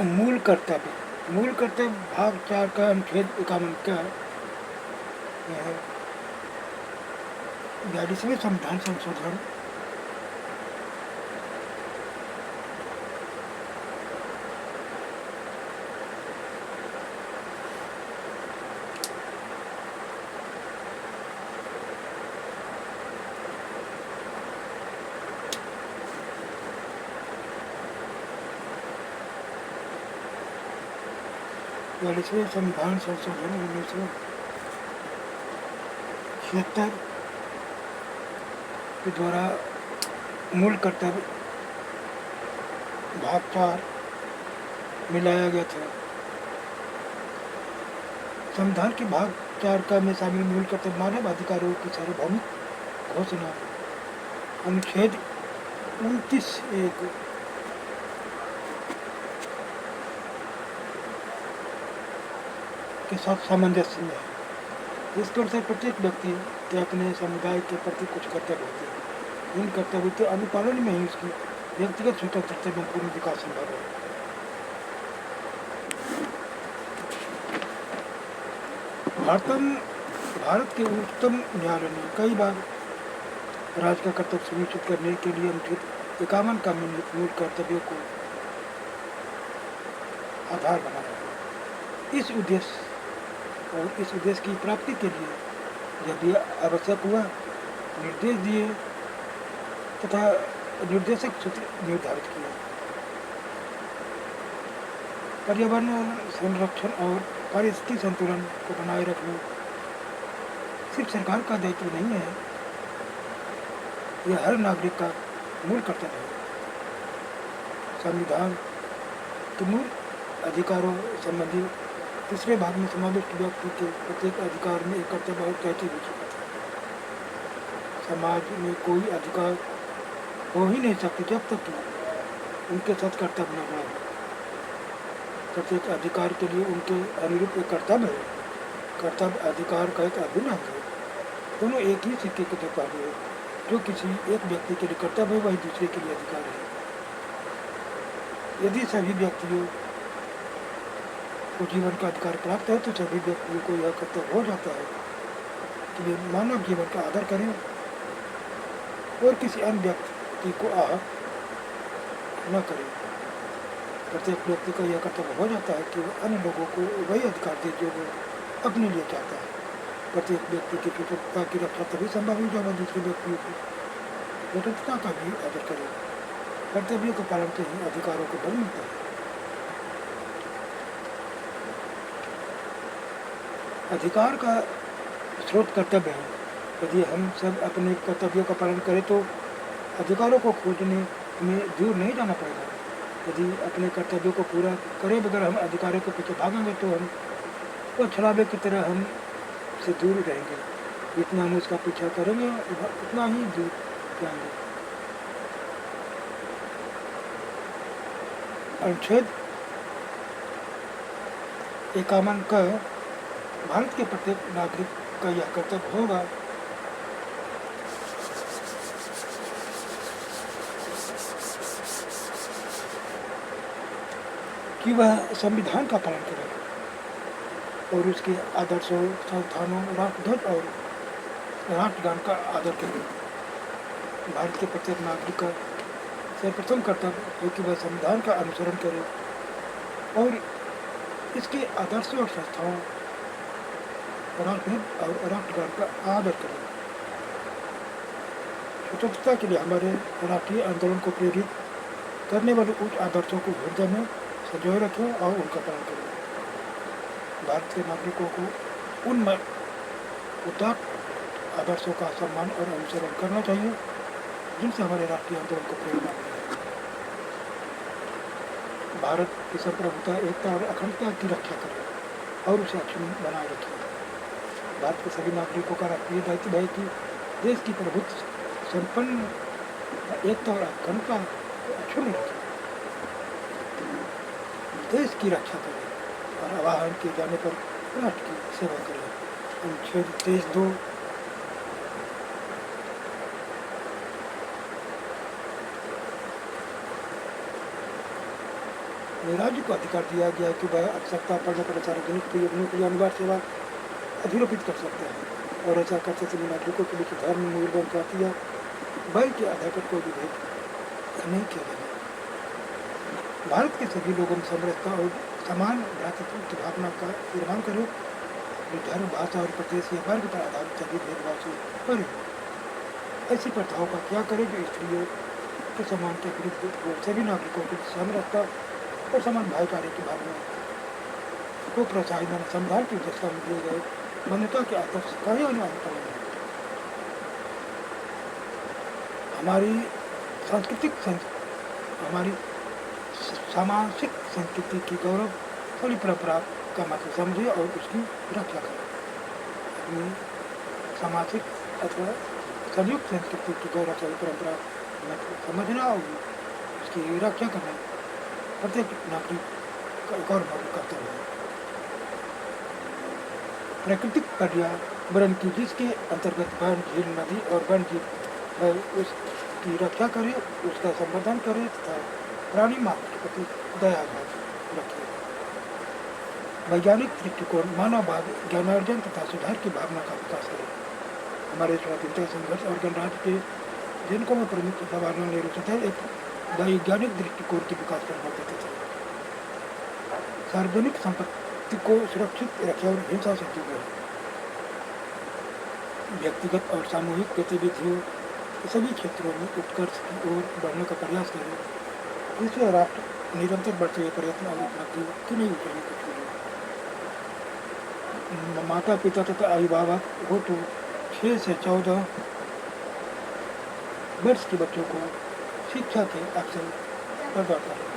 मूल कर्तव्य भाग 4 का अनुच्छेद 51 का 42वें संविधान संशोधन संविधान संशोधन 1976 के द्वारा मूल कर्तव्य भाग 4 में लाया गया था। संविधान के भाग 4 का में शामिल मूल कर्तव्य मानव अधिकारों की सार्वभौमिक घोषणा अनुच्छेद 29(1) के साथ सामंजस्य में है। इसके अनुसार प्रत्येक व्यक्ति के अपने समुदाय के प्रति कुछ कर्तव्य होते हैं। इन कर्तव्यों के अनुपालन में ही उसकी व्यक्तिगत स्वतंत्रता एवं पूर्ण विकास संभव है। भारत के उच्चतम न्यायालय ने कई बार राज्य का कर्तव्य सुनिश्चित करने के लिए अनुच्छेद 51 का मूल कर्तव्यों को आधार बनाया। इस उद्देश्य की प्राप्ति के लिए जब यह आवश्यक हुआ निर्देश दिए तथा निर्देशक सूत्र निर्धारित किए। पर्यावरण संरक्षण और पारिस्थितिक संतुलन को बनाए रखना सिर्फ सरकार का दायित्व नहीं है, यह हर नागरिक का मूल कर्तव्य है। संविधान के मूल अधिकारों संबंधी तीसरे भाग में समाविष्ट व्यक्ति के प्रत्येक अधिकार में एक कर्तव्य और कहते हुए चुका था। समाज में कोई अधिकार हो ही नहीं सकते जब तक कि उनके साथ कर्तव्य न हो। प्रत्येक अधिकार के लिए उनके अनुरूप एक कर्तव्य है। कर्तव्य अधिकार का एक अभिन्न अंग है। दोनों एक ही सिक्के के दो पहलू है। जो किसी एक व्यक्ति के लिए कर्तव्य है वही दूसरे के लिए अधिकार है। यदि सभी व्यक्तियों को जीवन का अधिकार प्राप्त है तो सभी व्यक्तियों को यह कर्तव्य हो जाता है कि वे मानव जीवन का आदर करें और किसी अन्य व्यक्ति को आहत न करें। प्रत्येक व्यक्ति का यह कर्तव्य हो जाता है कि वह अन्य लोगों को वही अधिकार दे जो वो अपने लिए चाहता है। प्रत्येक व्यक्ति की स्वतंत्रता की रक्षा तभी संभव है जब वह दूसरे व्यक्तियों की स्वतंत्रता का भी आदर करे। कर्तव्यों के पालन से ही अधिकारों को बल मिलता है। अधिकार का स्रोत कर्तव्य है। यदि हम सब अपने कर्तव्यों का पालन करें तो अधिकारों को खोजने में दूर नहीं जाना पड़ेगा। यदि अपने कर्तव्यों को पूरा करे बगैर हम अधिकारों के पीछे भागेंगे तो हम वो छलावे की तरह हम से दूर रहेंगे। जितना हम उसका पीछा करेंगे उतना ही दूर जाएंगे। अनुच्छेद 51 का भारत के प्रत्येक नागरिक का यह कर्तव्य होगा कि वह संविधान का पालन करे और उसके आदर्शों, संस्थानों, राष्ट्रध्वज और राष्ट्रगान का आदर करे। भारत के प्रत्येक नागरिक का सर्वप्रथम कर्तव्य है कि वह संविधान का अनुसरण करे और इसके आदर्शों और संस्थाओं, राष्ट्रध्वज और राष्ट्रगान का आदर करें। स्वतंत्रता के लिए हमारे राष्ट्रीय आंदोलन को प्रेरित करने वाले उच्च आदर्शों को हृदय में संजोए रखें और उनका पालन करें। भारत के नागरिकों को उन उदात्त आदर्शों का सम्मान और अनुसरण करना चाहिए जिनसे हमारे राष्ट्रीय आंदोलन को प्रेरणा मिले। भारत की संप्रभुता, एकता और अखंडता की रक्षा करें और उसे अक्षुण्ण बनाए रखें। भारत के सभी नागरिकों का राष्ट्रीय दायित्व है कि देश की प्रभुत्व, संपन्न एकता और अखंडता को अक्षुण्ण रखें, देश की रक्षा करें और आह्वान किए जाने पर राष्ट्र की सेवा करें। अनुच्छेद 23(2) राज्य को अधिकार दिया गया है कि वह आवश्यकता पड़ने पर सार्वजनिक प्रयोजनों के लिए अनिवार्य सेवा अधिरोपित कर सकते हैं और ऐसा करते सभी नागरिकों के लिए धर्म मूल्यवान जाति या वर्ग के आधार पर कोई भी भेद नहीं किया गया। भारत के सभी लोगों में समरसता और समान भ्रातृत्व की भावना का निर्माण करे, धर्म भाषा और प्रदेश या वर्ग पर आधारित सभी भेदभाव से परे। ऐसी प्रथाओं का क्या करें जो स्त्रियों के समान के विरुद्ध हो, सभी नागरिकों की समरसता और समान भाईचारे की भावना को प्रोत्साहित और संविधान की व्यवस्था में दिए गए मान्यता के आदर्श कार्यों में अनुपालन है। हमारी हमारी सामाजिक संस्कृति की गौरवशाली परंपरा का मतलब समझे और उसकी रक्षा करें। अपनी सामाजिक अथवा संयुक्त संस्कृति की गौरवशाली परंपरा मतलब समझना और उसकी रक्षा करना प्रत्येक नागरिक का गौरव कर्तव्य है। प्राकृतिक पर्यावरण की जिसके अंतर्गत वन, झील, नदी और वन जीव है उसकी रक्षा करें, उसका संवर्धन करें तथा प्राणी मात्र के प्रति दया भाव रखें। वैज्ञानिक दृष्टिकोण, मानववाद, ज्ञानार्जन तथा सुधार की भावना का विकास करें। हमारे स्वतंत्रता संघर्ष और गणराज्य के जिनको में प्रमुख जवाहरलाल नेहरू सदैव एक वैज्ञानिक दृष्टिकोण के विकास पर बल देते थे। सार्वजनिक संपत्ति को सुरक्षित रखें और हिंसा से दूर रहे। व्यक्तिगत और सामूहिक गतिविधियों के सभी क्षेत्रों में उत्कर्ष की ओर बढ़ने का प्रयास करें। दूसरे राष्ट्र निरंतर बढ़ते हुए प्रयत्न और उपलब्धि की नहीं उठेगी कुछ भी। माता पिता तथा अभिभावक हो तो 6 से 14 वर्ष के बच्चों को शिक्षा के अवसर प्रदान करें।